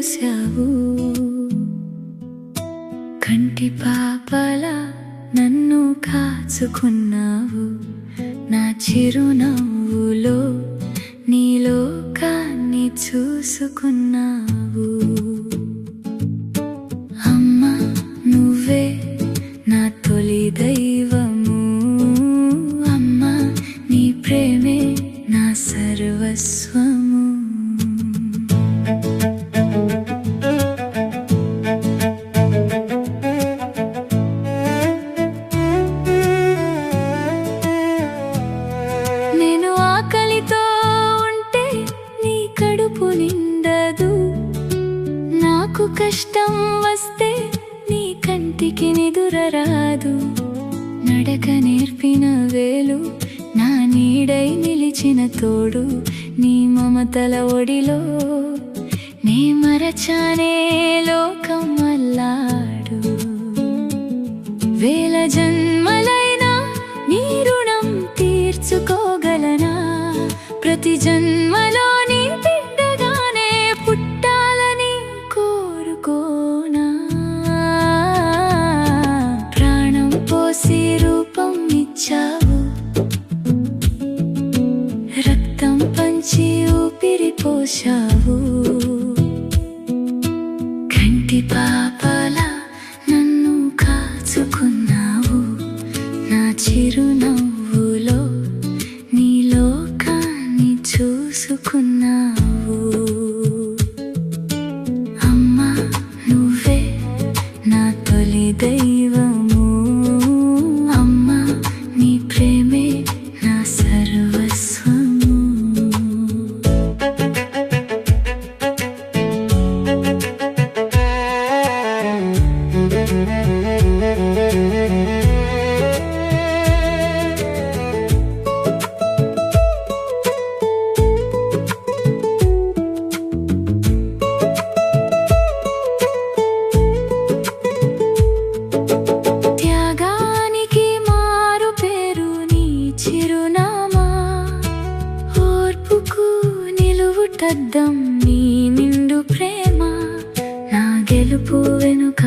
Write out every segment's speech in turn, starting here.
పోసావు. కంటి పాపలా నన్ను కాచుకున్నావు. నా చిరునవ్వులో నీ లోకాన్ని చూసుకున్నావు. అమ్మా నువ్వే నా తొలి దైవము. అమ్మా నీ ప్రేమే నా సర్వస్వము. నేను ఆకలితో ఉంటే నీ కడుపు నిండదు. నాకు కష్టం వస్తే నీ కంటికి నిదురరాదు. నడక నేర్పిన వేలు, నా నీడై నిలిచిన తోడు, నీ మమతల ఒడిలో నీ మరచానే లోకం అల్లాడు. వేల జన్మలైనా నీ రుణం తీర్చుకోగలనా? ప్రతి జన్మలో నీ బిడ్డగానే పుట్టాలని కోరుకోనా? ప్రాణం పోసి రూపం ఇచ్చావు, రక్తం పంచి ఊపిరి పోశావు. కంటి పాపలా నన్ను కాచుకున్నావు. నా చిరునవ్వులో నీ లోకాన్ని చూసుకున్నావు. అమ్మా నువ్వే నా తొలి దైవము. అమ్మా నీ ప్రేమే నా సర్వస్వము. త్యాగానికి మారు పేరు నీ చిరునామా. ఓర్పుకు నిలువుటద్దం నీ నిండు ప్రేమ. నా గెలుపు వెనుక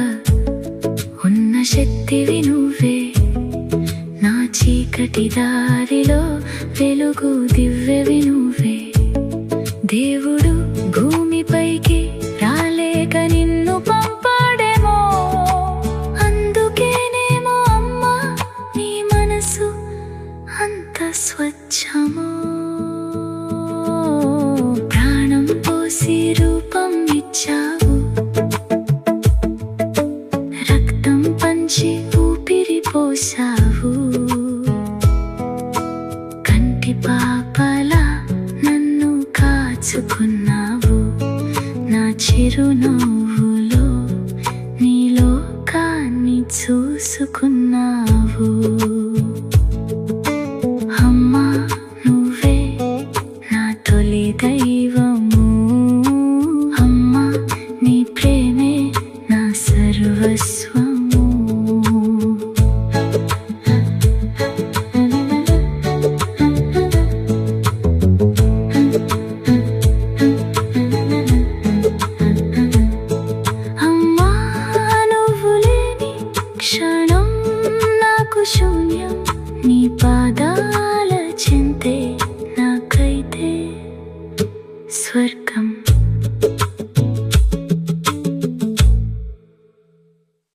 ఉన్న శక్తివి నువ్వే. నా చీకటి దారిలో వెలుగు దివ్యవి నువ్వే. దేవుడు భూమిపైకి రాలేక నిన్ను పంపాడేమో. అందుకేనేమో అమ్మా నీ మనసు అంత స్వచ్ఛమో. ప్రాణం పోసి రూపం ఇచ్చావు, రక్తం పంచి ఊపిరి పోసావు. కంటి పాపలా నన్ను కాచుకున్నావు. నా చిరునవ్వులో నీ లోకాన్ని చూసుకున్నావు. అమ్మా నువ్వే నా తొలి దైవము. అమ్మా నీ ప్రేమే నా సర్వస్వము. అమ్మా నువ్వు లేని క్షణం నాకు శూన్యం.